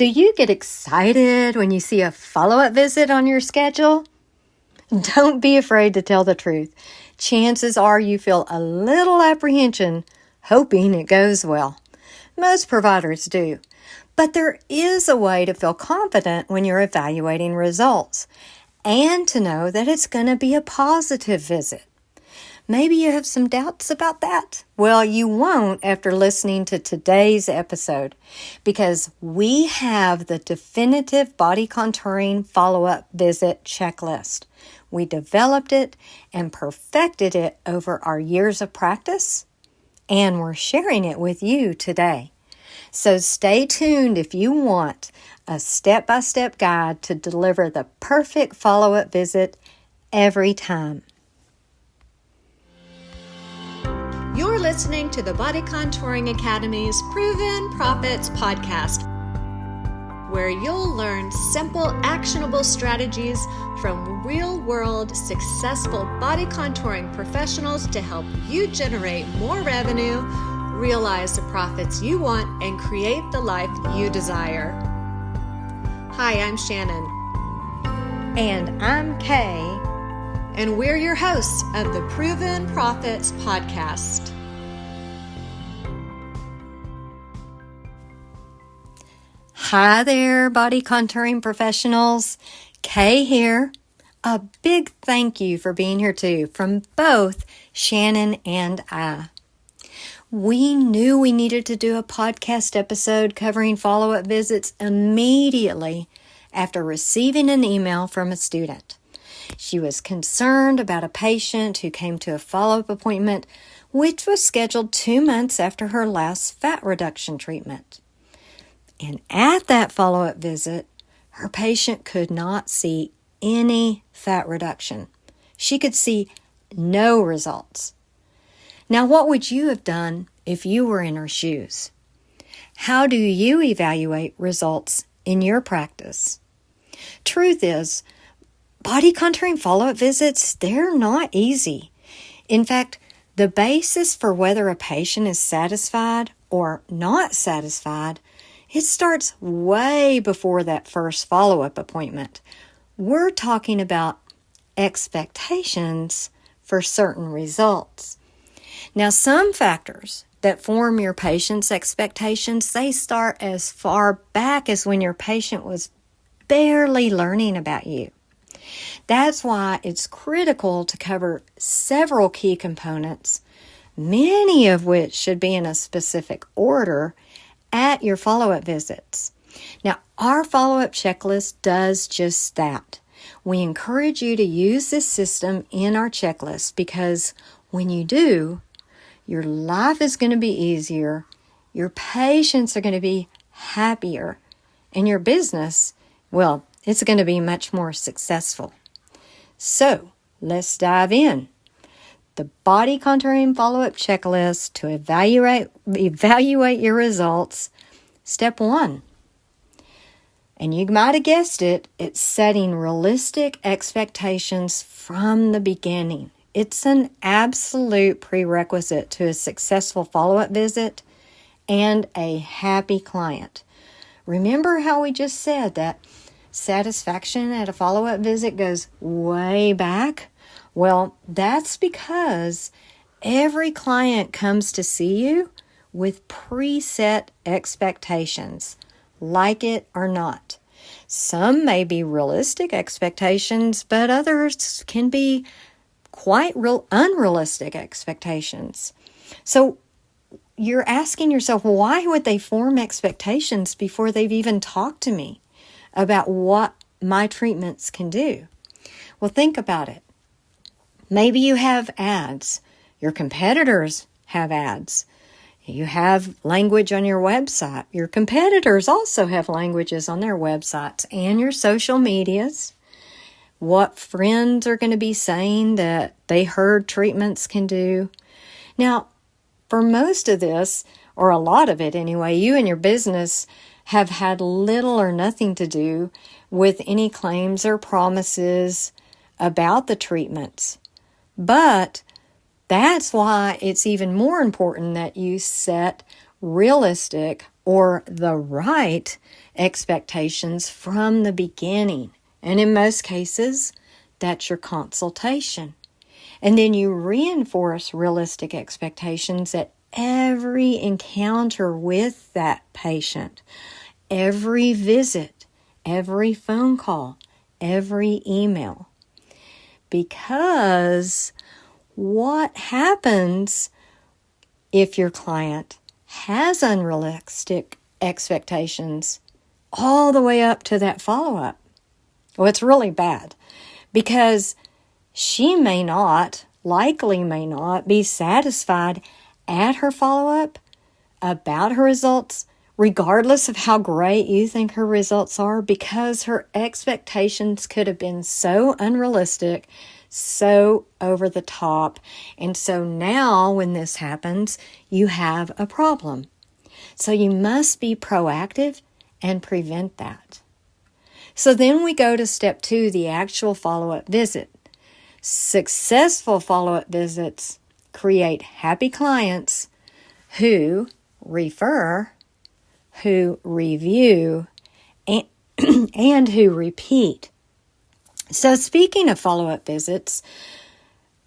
Do you get excited when you see a follow-up visit on your schedule? Don't be afraid to tell the truth. Chances are you feel a little apprehension, hoping it goes well. Most providers do. But there is a way to feel confident when you're evaluating results and to know that it's going to be a positive visit. Maybe you have some doubts about that. Well, you won't after listening to today's episode because we have the definitive body contouring follow-up visit checklist. We developed it and perfected it over our years of practice, and we're sharing it with you today. So stay tuned if you want a step-by-step guide to deliver the perfect follow-up visit every time. You're listening to the Body Contouring Academy's Proven Profits podcast, where you'll learn simple, actionable strategies from real-world, successful body contouring professionals to help you generate more revenue, realize the profits you want, and create the life you desire. Hi, I'm Shannon. And I'm Kay. And we're your hosts of the Proven Profits podcast. Hi there, body contouring professionals. Kay here. A big thank you for being here too from both Shannon and I. We knew we needed to do a podcast episode covering follow-up visits immediately after receiving an email from a student. She was concerned about a patient who came to a follow-up appointment, which was scheduled 2 months after her last fat reduction treatment. And at that follow-up visit, her patient could not see any fat reduction. She could see no results. Now, what would you have done if you were in her shoes? How do you evaluate results in your practice? Truth is, body contouring follow-up visits, they're not easy. In fact, the basis for whether a patient is satisfied or not satisfied, it starts way before that first follow-up appointment. We're talking about expectations for certain results. Now, some factors that form your patient's expectations, they start as far back as when your patient was barely learning about you. That's why it's critical to cover several key components, many of which should be in a specific order at your follow-up visits. Now, our follow-up checklist does just that. We encourage you to use this system in our checklist because when you do, your life is going to be easier, your patients are going to be happier, and your business, well, it's going to be much more successful. So, let's dive in. The body contouring follow-up checklist to evaluate your results. Step 1. And you might have guessed it, it's setting realistic expectations from the beginning. It's an absolute prerequisite to a successful follow-up visit and a happy client. Remember how we just said that satisfaction at a follow-up visit goes way back? Well, that's because every client comes to see you with preset expectations, like it or not. Some may be realistic expectations, but others can be quite unrealistic expectations. So you're asking yourself, why would they form expectations before they've even talked to me about what my treatments can do? Well, think about it. Maybe you have ads. Your competitors have ads. You have language on your website. Your competitors also have languages on their websites and your social medias. What friends are going to be saying that they heard treatments can do. Now, for most of this, or a lot of it anyway, you and your business have had little or nothing to do with any claims or promises about the treatments. But that's why it's even more important that you set realistic or the right expectations from the beginning. And in most cases, that's your consultation. And then you reinforce realistic expectations at every encounter with that patient, every visit, every phone call, every email. Because what happens if your client has unrealistic expectations all the way up to that follow-up? Well, it's really bad because she likely may not be satisfied at her follow-up about her results, regardless of how great you think her results are, because her expectations could have been so unrealistic, so over the top. And so now when this happens, you have a problem. So you must be proactive and prevent that. So then we go to step 2, the actual follow-up visit. Successful follow-up visits create happy clients who refer, who review, and who repeat. So speaking of follow-up visits,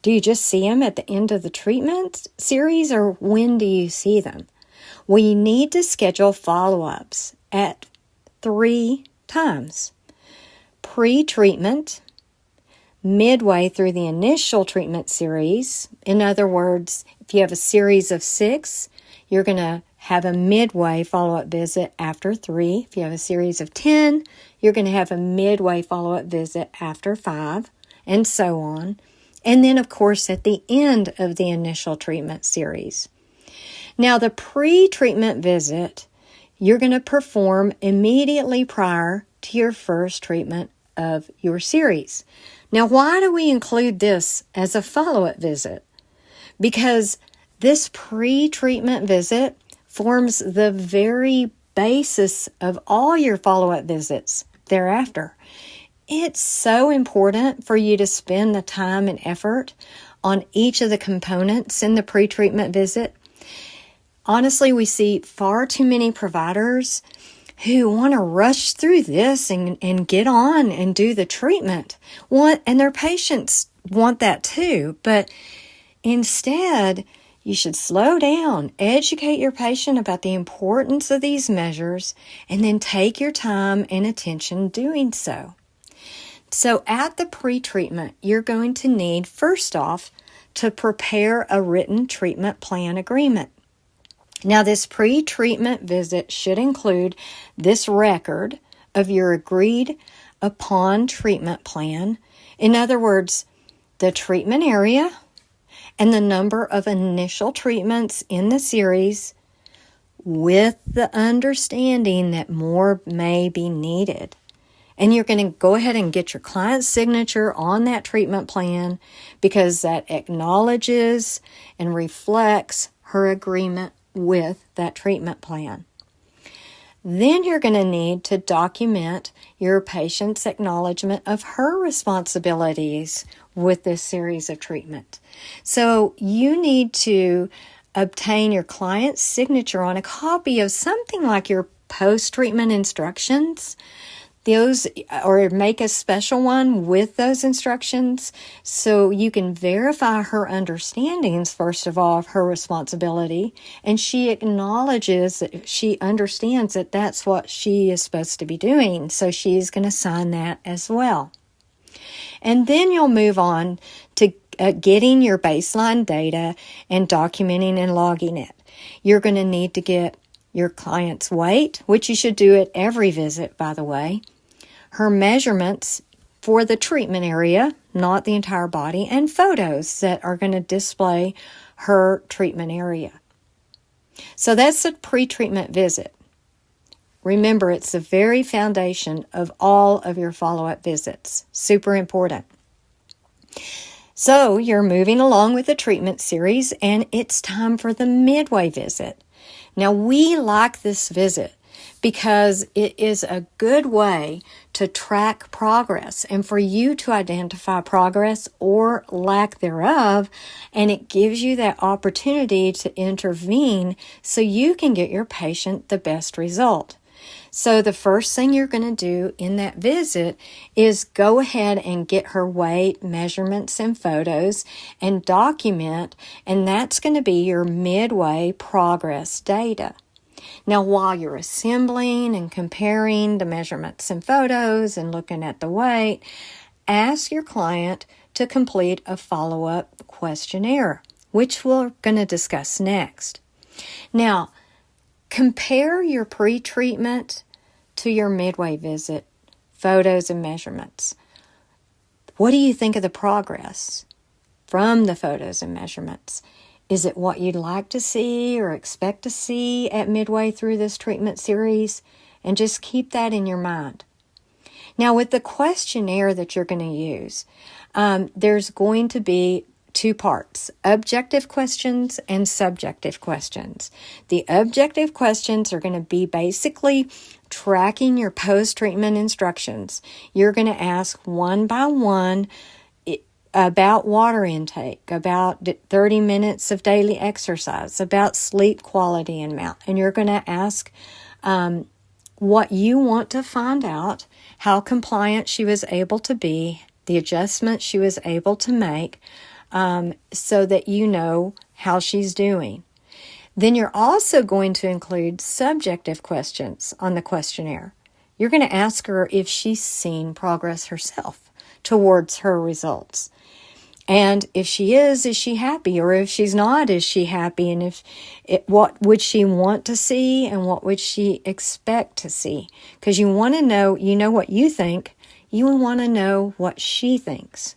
do you just see them at the end of the treatment series, or when do you see them? We need to schedule follow-ups at 3 times. Pre-treatment, midway through the initial treatment series. In other words, if you have a series of 6, you're going to have a midway follow-up visit after 3. If you have a series of 10, you're going to have a midway follow-up visit after 5, and so on. And then, of course, at the end of the initial treatment series. Now, the pre-treatment visit, you're going to perform immediately prior to your first treatment of your series. Now, why do we include this as a follow-up visit? Because this pre-treatment visit forms the very basis of all your follow-up visits thereafter. It's so important for you to spend the time and effort on each of the components in the pre-treatment visit. Honestly, we see far too many providers who want to rush through this and get on and do the treatment. And their patients want that too. But instead, you should slow down, educate your patient about the importance of these measures, and then take your time and attention doing so. So at the pre-treatment, you're going to need, first off, to prepare a written treatment plan agreement. Now, this pre-treatment visit should include this record of your agreed upon treatment plan. In other words, the treatment area and the number of initial treatments in the series, with the understanding that more may be needed. And you're going to go ahead and get your client's signature on that treatment plan because that acknowledges and reflects her agreement with that treatment plan. Then you're going to need to document your patient's acknowledgement of her responsibilities with this series of treatment. So you need to obtain your client's signature on a copy of something like your post-treatment instructions. Those, or make a special one with those instructions so you can verify her understandings, first of all, of her responsibility, and she acknowledges that she understands that that's what she is supposed to be doing, so she's going to sign that as well. And then you'll move on to getting your baseline data and documenting and logging it. You're going to need to get your client's weight, which you should do at every visit, by the way, her measurements for the treatment area, not the entire body, and photos that are going to display her treatment area. So that's a pre-treatment visit. Remember, it's the very foundation of all of your follow-up visits. Super important. So you're moving along with the treatment series, and it's time for the midway visit. Now, we like this visit because it is a good way to track progress and for you to identify progress or lack thereof, and it gives you that opportunity to intervene so you can get your patient the best result. So the first thing you're going to do in that visit is go ahead and get her weight, measurements, and photos and document, and that's going to be your midway progress data. Now, while you're assembling and comparing the measurements and photos and looking at the weight, ask your client to complete a follow-up questionnaire, which we're going to discuss next. Now, compare your pre-treatment to your midway visit, photos and measurements. What do you think of the progress from the photos and measurements? Is it what you'd like to see or expect to see at midway through this treatment series? And just keep that in your mind. Now, with the questionnaire that you're going to use, there's going to be two parts, objective questions and subjective questions. The objective questions are going to be basically tracking your post-treatment instructions. You're going to ask one by one about water intake, about 30 minutes of daily exercise, about sleep quality and amount. And you're going to ask what you want to find out, how compliant she was able to be, the adjustments she was able to make, so that you know how she's doing. Then you're also going to include subjective questions on the questionnaire. You're going to ask her if she's seen progress herself towards her results. And if she is she happy? Or if she's not, is she happy? And what would she want to see and what would she expect to see? Because you want to know, you know what you think, you want to know what she thinks.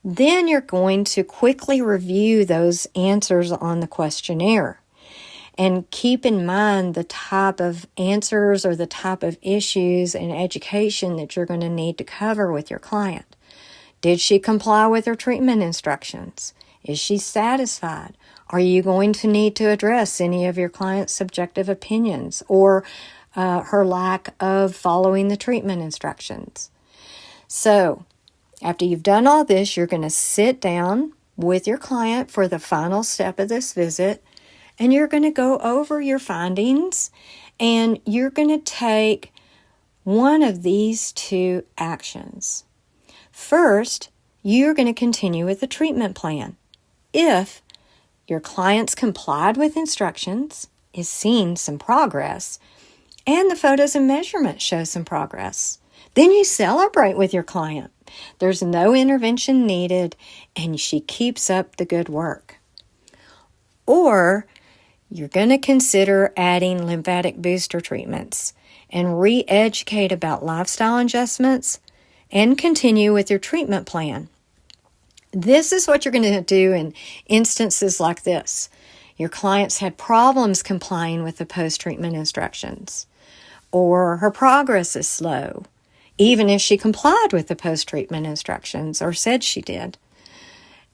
Then you're going to quickly review those answers on the questionnaire and keep in mind the type of answers or the type of issues and education that you're going to need to cover with your client. Did she comply with her treatment instructions? Is she satisfied? Are you going to need to address any of your client's subjective opinions or her lack of following the treatment instructions? So, after you've done all this, you're going to sit down with your client for the final step of this visit, and you're going to go over your findings, and you're going to take one of these two actions. First, you're going to continue with the treatment plan. If your client's complied with instructions, is seeing some progress, and the photos and measurements show some progress, then you celebrate with your client. There's no intervention needed, and she keeps up the good work. Or you're going to consider adding lymphatic booster treatments and re-educate about lifestyle adjustments and continue with your treatment plan. This is what you're going to do in instances like this. Your client's had problems complying with the post-treatment instructions, or her progress is slow, even if she complied with the post-treatment instructions or said she did.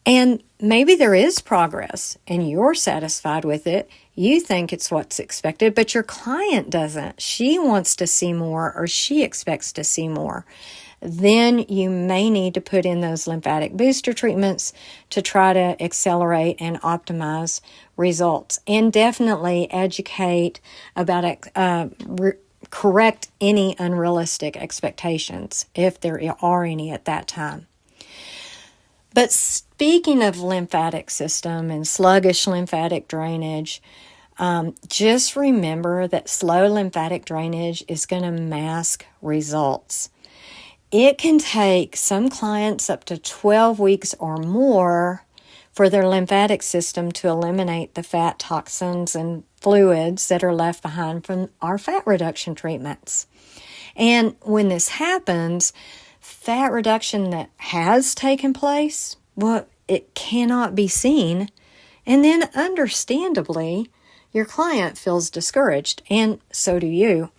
And maybe there is progress and you're satisfied with it. You think it's what's expected, but your client doesn't. She wants to see more or she expects to see more. Then you may need to put in those lymphatic booster treatments to try to accelerate and optimize results. And definitely educate about correct any unrealistic expectations, if there are any at that time. But speaking of lymphatic system and sluggish lymphatic drainage, just remember that slow lymphatic drainage is going to mask results. It can take some clients up to 12 weeks or more for their lymphatic system to eliminate the fat toxins and fluids that are left behind from our fat reduction treatments. And when this happens, fat reduction that has taken place, well, it cannot be seen. And then understandably, your client feels discouraged, and so do you.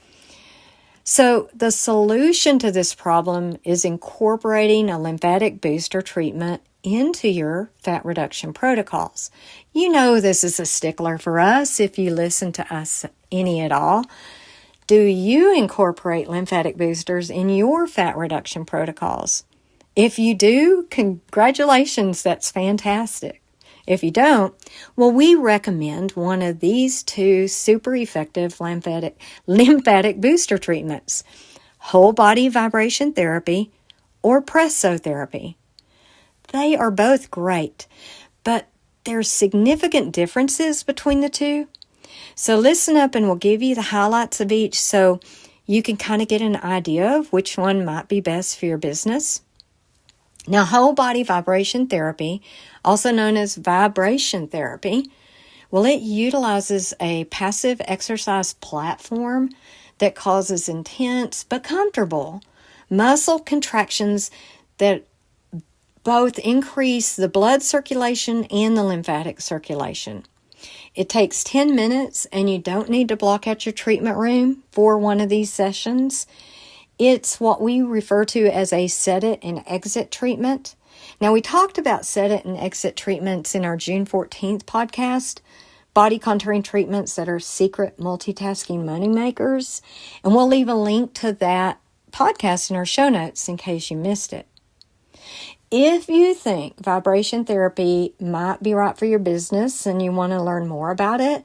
So the solution to this problem is incorporating a lymphatic booster treatment into your fat reduction protocols. You know this is a stickler for us if you listen to us any at all. Do you incorporate lymphatic boosters in your fat reduction protocols? If you do, congratulations, that's fantastic. If you don't, well, we recommend one of these two super effective lymphatic booster treatments, whole body vibration therapy or pressotherapy. They are both great, but there's significant differences between the two. So listen up and we'll give you the highlights of each so you can kind of get an idea of which one might be best for your business. Now, whole body vibration therapy, also known as vibration therapy, well, it utilizes a passive exercise platform that causes intense but comfortable muscle contractions that both increase the blood circulation and the lymphatic circulation. It takes 10 minutes and you don't need to block out your treatment room for one of these sessions. It's what we refer to as a set it and exit treatment. Now, we talked about set it and exit treatments in our June 14th podcast, body contouring treatments that are secret multitasking money makers. And we'll leave a link to that podcast in our show notes in case you missed it. If you think vibration therapy might be right for your business and you want to learn more about it,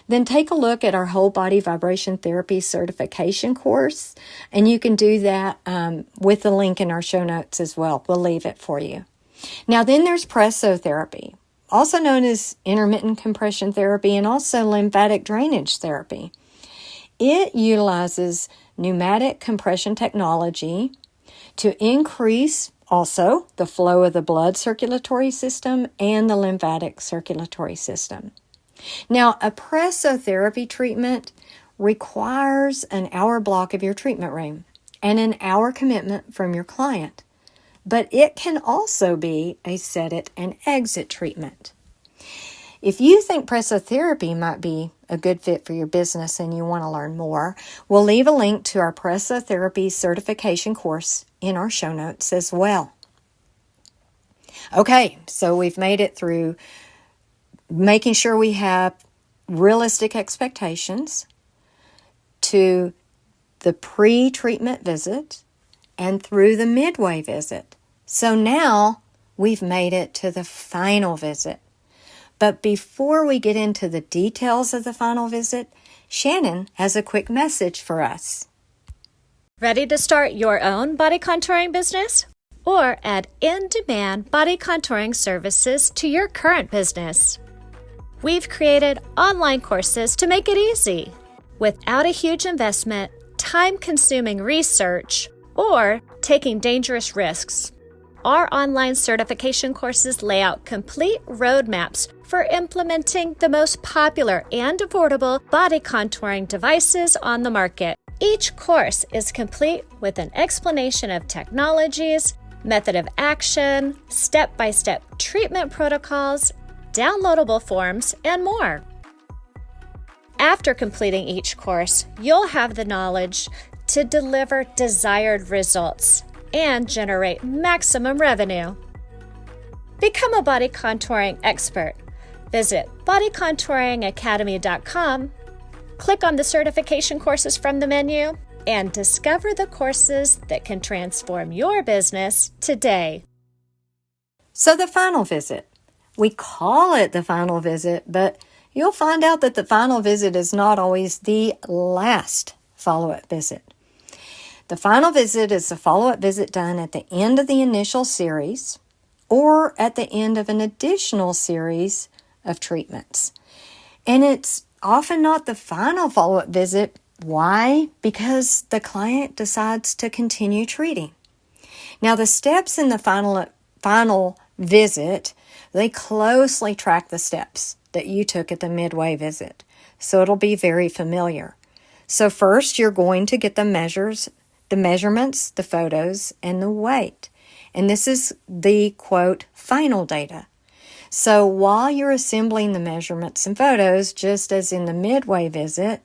then take a look at our whole body vibration therapy certification course, and you can do that with the link in our show notes as well. We'll leave it for you. Now then there's pressotherapy, also known as intermittent compression therapy and also lymphatic drainage therapy. It utilizes pneumatic compression technology to increase also the flow of the blood circulatory system and the lymphatic circulatory system. Now, a pressotherapy treatment requires an hour block of your treatment room and an hour commitment from your client, but it can also be a set it and exit treatment. If you think pressotherapy might be a good fit for your business and you want to learn more, we'll leave a link to our pressotherapy certification course in our show notes as well. Okay, so we've made it through making sure we have realistic expectations, to the pre-treatment visit, and through the midway visit. So now we've made it to the final visit. But before we get into the details of the final visit, Shannon has a quick message for us. Ready to start your own body contouring business? Or add in-demand body contouring services to your current business? We've created online courses to make it easy, without a huge investment, time-consuming research, or taking dangerous risks. Our online certification courses lay out complete roadmaps for implementing the most popular and affordable body contouring devices on the market. Each course is complete with an explanation of technologies, method of action, step-by-step treatment protocols, downloadable forms, and more. After completing each course, you'll have the knowledge to deliver desired results and generate maximum revenue. Become a body contouring expert. Visit bodycontouringacademy.com, click on the certification courses from the menu, and discover the courses that can transform your business today. So the final visit. We call it the final visit, but you'll find out that the final visit is not always the last follow-up visit. The final visit is a follow-up visit done at the end of the initial series or at the end of an additional series of treatments. And it's often not the final follow-up visit. Why? Because the client decides to continue treating. Now, the steps in the final visit, they closely track the steps that you took at the midway visit. So it'll be very familiar. So first, you're going to get the measurements, the photos, and the weight. And this is the, quote, final data. So while you're assembling the measurements and photos, just as in the midway visit,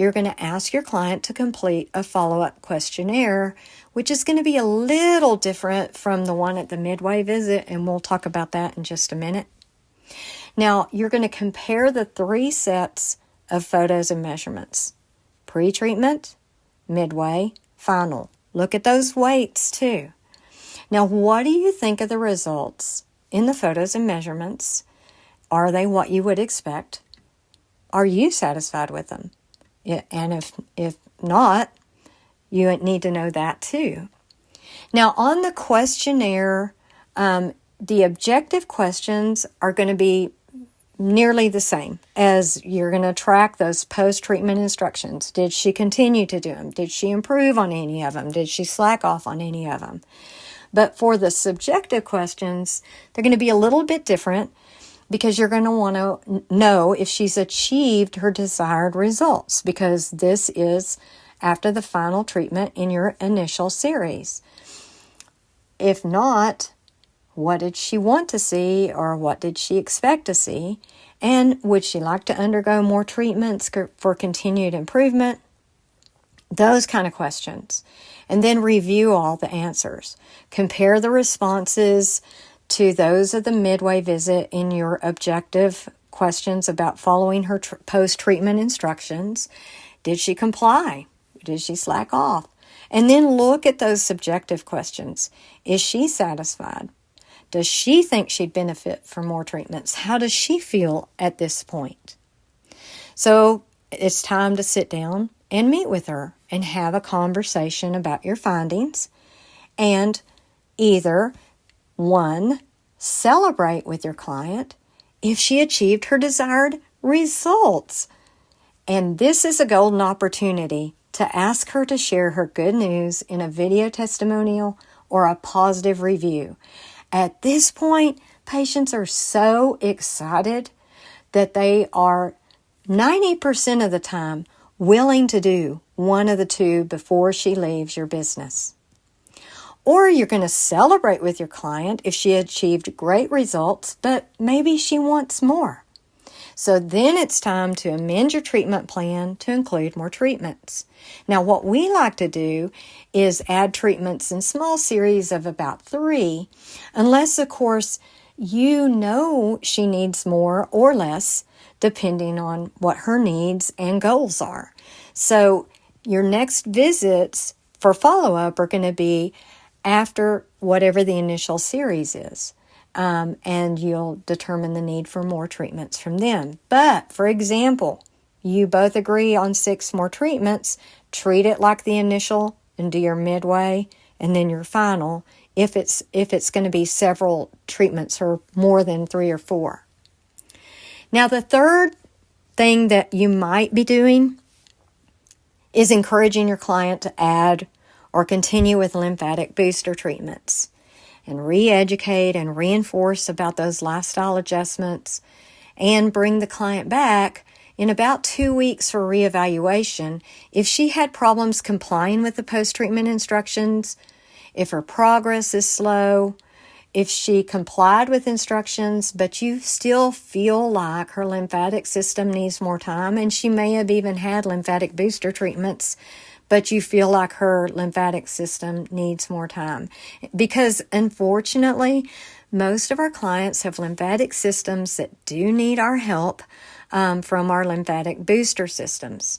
you're going to ask your client to complete a follow-up questionnaire, which is going to be a little different from the one at the midway visit, and we'll talk about that in just a minute. Now, you're going to compare the 3 sets of photos and measurements: pre-treatment, midway, final. Look at those weights too. Now, what do you think of the results in the photos and measurements? Are they what you would expect? Are you satisfied with them? And if not, you need to know that too. Now, on the questionnaire, the objective questions are going to be nearly the same, as you're going to track those post-treatment instructions. Did she continue to do them? Did she improve on any of them? Did she slack off on any of them? But for the subjective questions, they're going to be a little bit different, because you're going to want to know if she's achieved her desired results, because this is after the final treatment in your initial series. If not, what did she want to see, or what did she expect to see? And would she like to undergo more treatments for continued improvement? Those kind of questions. And then review all the answers. Compare the responses to those of the midway visit in your objective questions about following her post-treatment instructions. Did she comply? Did she slack off? And then look at those subjective questions. Is she satisfied? Does she think she'd benefit from more treatments? How does she feel at this point? So it's time to sit down and meet with her and have a conversation about your findings, and either 1, celebrate with your client if she achieved her desired results. And this is a golden opportunity to ask her to share her good news in a video testimonial or a positive review. At this point, patients are so excited that they are 90% of the time willing to do one of the 2 before she leaves your business. Or you're going to celebrate with your client if she achieved great results, but maybe she wants more. So then it's time to amend your treatment plan to include more treatments. Now, what we like to do is add treatments in small series of about 3, unless, of course, you know she needs more or less, depending on what her needs and goals are. So your next visits for follow-up are going to be after whatever the initial series is. And you'll determine the need for more treatments from them. But, for example, you both agree on 6 more treatments, treat it like the initial and do your midway and then your final, if it's going to be several treatments or more than 3 or 4. Now, the third thing that you might be doing is encouraging your client to add or continue with lymphatic booster treatments, and re-educate and reinforce about those lifestyle adjustments, and bring the client back in about 2 weeks for reevaluation if she had problems complying with the post-treatment instructions, if her progress is slow, if she complied with instructions, but you still feel like her lymphatic system needs more time, and she may have even had lymphatic booster treatments, but you feel like her lymphatic system needs more time. Because unfortunately, most of our clients have lymphatic systems that do need our help from our lymphatic booster systems.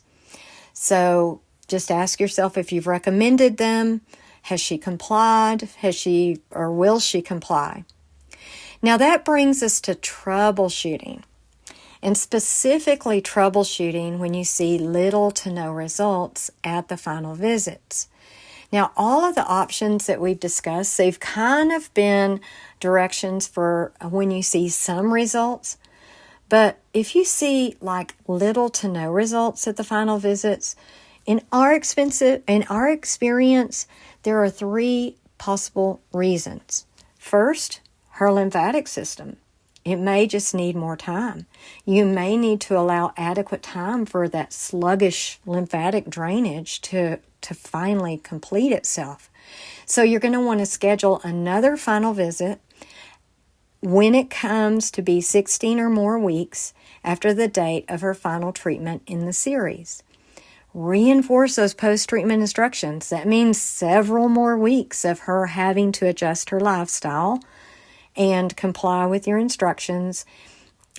So just ask yourself if you've recommended them. Has she complied? Has she or will she comply? Now that brings us to troubleshooting. And specifically troubleshooting when you see little to no results at the final visits. Now, all of the options that we've discussed, they've kind of been directions for when you see some results. But if you see like little to no results at the final visits, in our experience, there are 3 possible reasons. First, her lymphatic system. It may just need more time. You may need to allow adequate time for that sluggish lymphatic drainage to finally complete itself. So you're going to want to schedule another final visit when it comes to be 16 or more weeks after the date of her final treatment in the series. reinforce those post-treatment instructions. That means several more weeks of her having to adjust her lifestyle and comply with your instructions,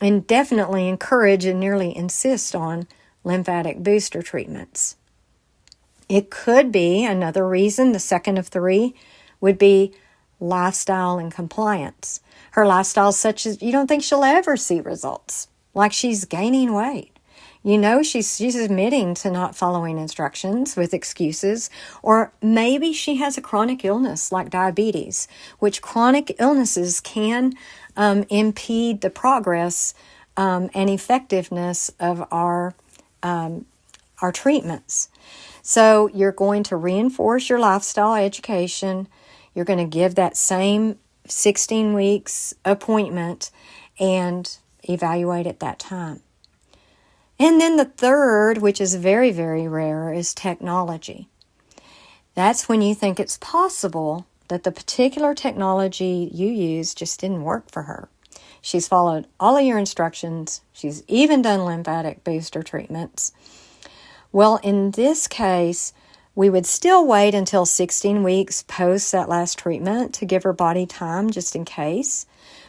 and definitely encourage and nearly insist on lymphatic booster treatments. It could be another reason, the second of three, would be lifestyle and compliance. Her lifestyle is such as you don't think she'll ever see results, like she's gaining weight. You know she's admitting to not following instructions with excuses, or maybe she has a chronic illness like diabetes, which chronic illnesses can impede the progress and effectiveness of our treatments. So you're going to reinforce your lifestyle education. You're going to give that same 16 weeks appointment and evaluate at that time. And then the third, which is very, very rare, is technology. That's when you think it's possible that the particular technology you use just didn't work for her. She's followed all of your instructions. She's even done lymphatic booster treatments. Well, in this case, we would still wait until 16 weeks post that last treatment to give her body time just in case.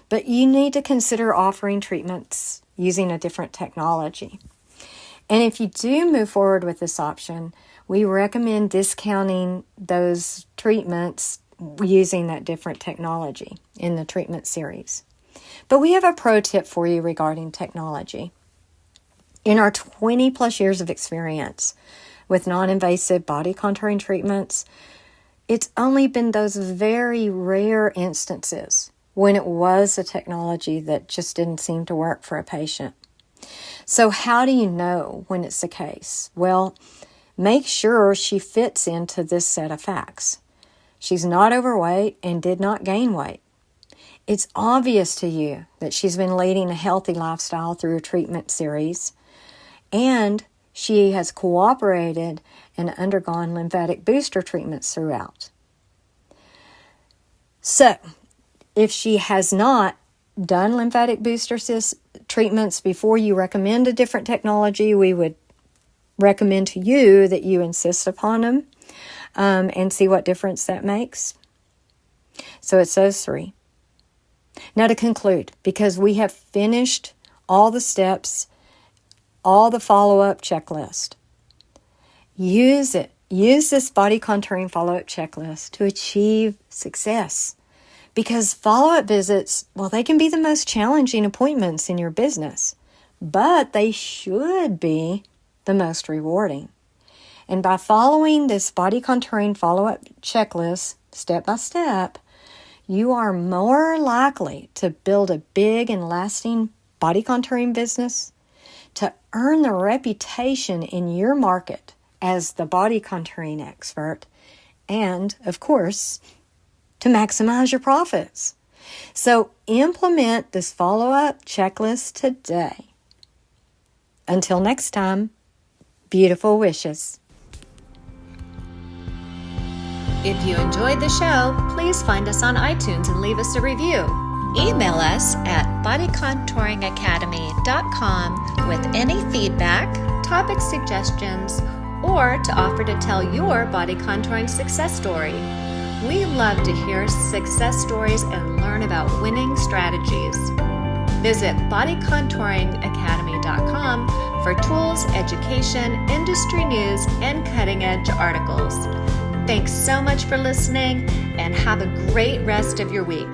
But you need to consider offering treatments using a different technology. And if you do move forward with this option, we recommend discounting those treatments using that different technology in the treatment series. But we have a pro tip for you regarding technology. In our 20 plus years of experience with non-invasive body contouring treatments, it's only been those very rare instances when it was a technology that just didn't seem to work for a patient. So how do you know when it's the case? Well, make sure she fits into this set of facts. She's not overweight and did not gain weight. It's obvious to you that she's been leading a healthy lifestyle through a treatment series, and she has cooperated and undergone lymphatic booster treatments throughout. So, if she has not done lymphatic booster treatments before you recommend a different technology, we would recommend to you that you insist upon them and see what difference that makes. So it's those three. Now to conclude, because we have finished all the steps, all the follow-up checklist, use it. Use this body contouring follow-up checklist to achieve success. Because follow-up visits, well, they can be the most challenging appointments in your business, but they should be the most rewarding. And by following this body contouring follow-up checklist step by step, you are more likely to build a big and lasting body contouring business, to earn the reputation in your market as the body contouring expert, and, of course, to maximize your profits. So implement this follow-up checklist today. Until next time, beautiful wishes. If you enjoyed the show, please find us on iTunes and leave us a review. Email us at bodycontouringacademy.com with any feedback, topic suggestions, or to offer to tell your body contouring success story. We love to hear success stories and learn about winning strategies. Visit bodycontouringacademy.com for tools, education, industry news, and cutting-edge articles. Thanks so much for listening, and have a great rest of your week.